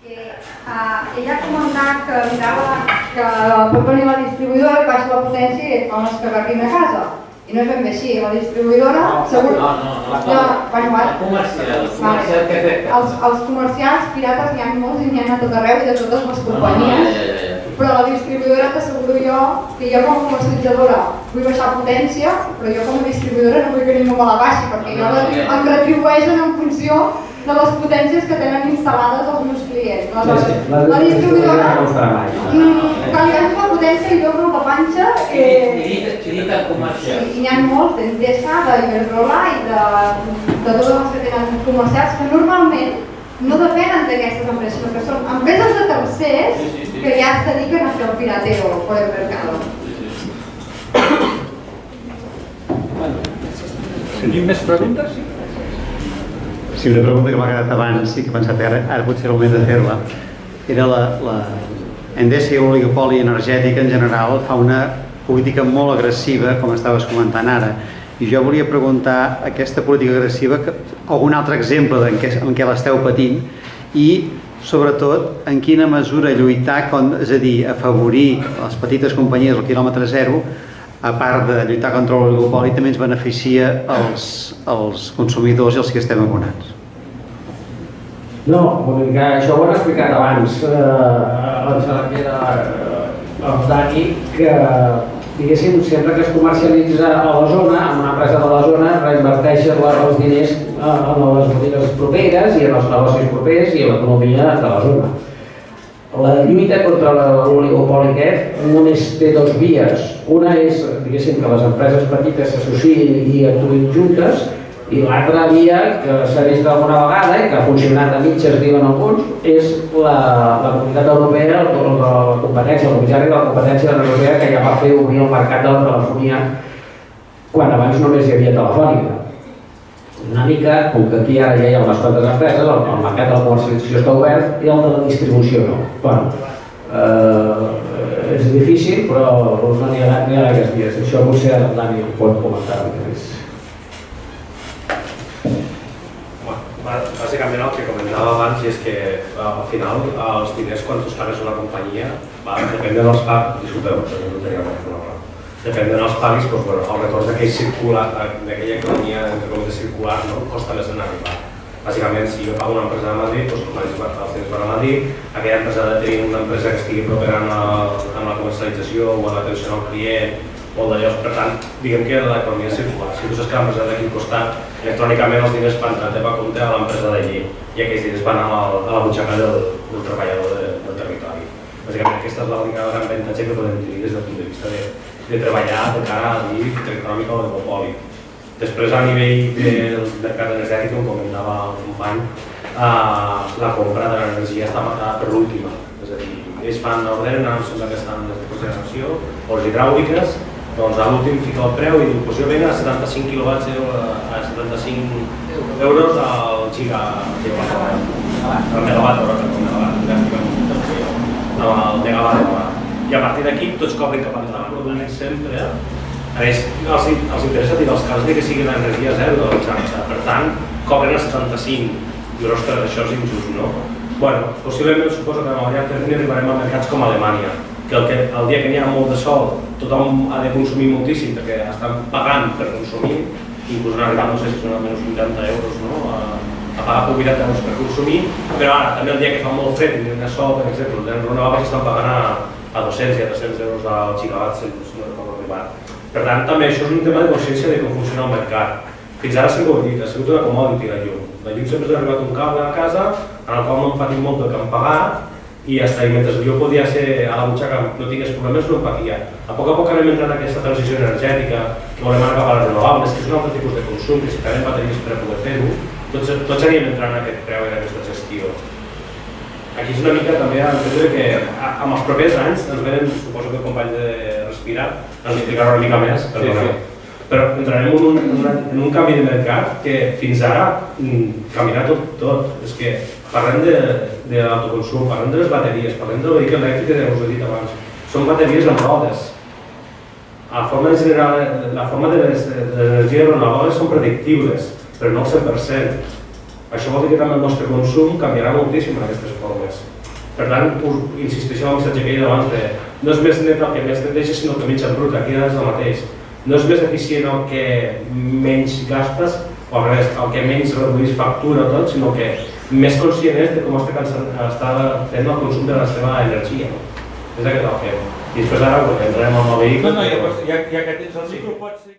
Ella ha comentat que mirava que pot venir la distribuïdora i baixa la potència i fa unes cagarrines a casa. I no és ben bé així, la distribuïdora... La comercial que té. Els comercials pirates n'hi ha molts i n'hi ha a tot arreu i de totes les companyies. Però la distribuïdora t'asseguro jo que jo com a comercialitzadora vull baixar potència, però jo com a distribuïdora no vull que ningú me la baixi, perquè jo em retribueixen en funció de les potències que tenen instal·lades els meus clients. La distribuïdora que li baixi la potència i jo no la panxa... Xirita comercial. I n'hi ha molts, d'Endesa, d'Iberdrola i de totes les que tenen comercials que normalment no depenen d'aquestes empreses, sinó que són empreses de tercers que ja es dediquen a fer el pirateo por el mercado. Tenim més preguntes? Sí, una pregunta que m'ha quedat abans i que he pensat que ara potser era el moment de fer-la. Era la Endesa i l'oligopoli energètic en general fa una política molt agressiva, com estaves comentant ara. I jo volia preguntar aquesta política agressiva, algun altre exemple en què l'esteu patint i, sobretot, en quina mesura lluitar, és a dir, afavorir les petites companyies al quilòmetre zero, a part de lluitar contra l'oligopoli, també ens beneficia els consumidors i els que estem abonats. No, això ho han explicat abans. El Dani, que diguéssim, sempre que es comercialitza a la zona, en una empresa de la zona, reinverteix els diners en les botigues properes i en els negocis propers i en l'economia de la zona. La lluita contra l'oligopoli aquest només té dues vies. Una és, diguéssim, que les empreses petites s'associïn i actuïn juntes, i l'altra via, que s'ha vist alguna vegada i que ha funcionat a mitges, diuen alguns, és la Comunitat Europea, la competència, el comissari de la competència europea, que ja va fer obrir el mercat de la telefonia quan abans només hi havia telefònica. Una mica, com que aquí ara ja hi ha unes quantes empreses, el mercat de la comercialització està obert i el de la distribució no. Bueno, és difícil, però no n'hi ha gaires dies. Això potser el Dani ho pot comentar una mica més. Bàsicament el que comentava abans és que al final els diners quan tu pagues una companyia depèn dels pagues, disculpeu, no tenia una paraula. Depèn dels pagues, el retorn d'aquella economia circular costa més en arribar. Bàsicament, si jo pago una empresa de Madrid, els diners van a Madrid, aquella empresa ha de tenir una empresa que estigui propera en la comercialització o en l'atenció al client o d'allò, per tant, diguem que l'economia circular. Si tu saps que l'empresa d'aquí al costat, electrònicament els diners van a la teva compte a l'empresa d'allí i aquells diners van a la butxaca del treballador del territori. Bàsicament, aquesta és l'única gran avantatge que podem tenir des del punt de vista de treballar de cara a l'indústria econòmica o d'oligopoli. Després, a nivell del mercat energètic, com comentava el company, la compra de l'energia està marcada per l'última. És a dir, ells fan l'ordre, em sembla que estan les de cogeneració o les hidràuliques, doncs a l'últim fica el preu i diu, doncs jo venc a 75 quilowatts a 75 euros al gigawatt hora. El megawatt hora, el megawatt hora. I a partir d'aquí tots cobren cap endavant, sempre. Els interessa tirar els cals que sigui l'energia zero de la per tant, cobren a 75. I ostres, això és injust, no? Bueno, possiblement suposo que a llarg termini arribarem a mercats com Alemanya, que el dia que n'hi ha molt de sol tothom ha de consumir moltíssim perquè estan pagant per consumir, inclús han arribat, no sé si són almenys 80 euros, a pagar per 80 euros per consumir, però ara també el dia que fa molt fred i n'hi ha sol, per exemple, els renovables estan pagant a 200 i a 300 euros al gigawatt, no recordo arribat. Per tant, també això és un tema de consciència de com funciona el mercat. Fins ara sempre ho he dit, ha sigut una commodity la llum. La llum sempre s'ha arribat un cable a casa en el qual no em patim molt del que em pagar i mentre jo podia ser a la butxaca no tingués problemes no em patia. A poc anem entrant en aquesta transició energètica que volem anar cap a les renovables, que és un altre tipus de consum, que si tenim bateries per a poder fer-ho, tots anirem entrant en aquest preu i en aquesta gestió. Aquí és una mica també entendre que amb els propers anys ens venen, suposo que el company de Respirar ens explicarà una mica més, però entrarem en un canvi de mercat que fins ara canviarà tot. És que parlem de l'autoconsum, parlem de les bateries, parlem del vehicle elèctric que us he dit abans. Són bateries amb rodes. La forma de les energies renovables són predictibles, però no al 100%. Això vol dir que també el nostre consum canviarà moltíssim en aquestes formes. Per tant, insisteixo en el missatge que he dit abans de no és més net el que més net deixa, sinó el que menys embruta, aquí és el mateix. No és més eficient el que menys gastes, o al revés, el que menys reduïs factura tot, sinó que més conscient és de com està fent el consum de la seva energia. És aquest el fem. I després ara entrarem amb el vehicle. No, ja que tens el micro, pots...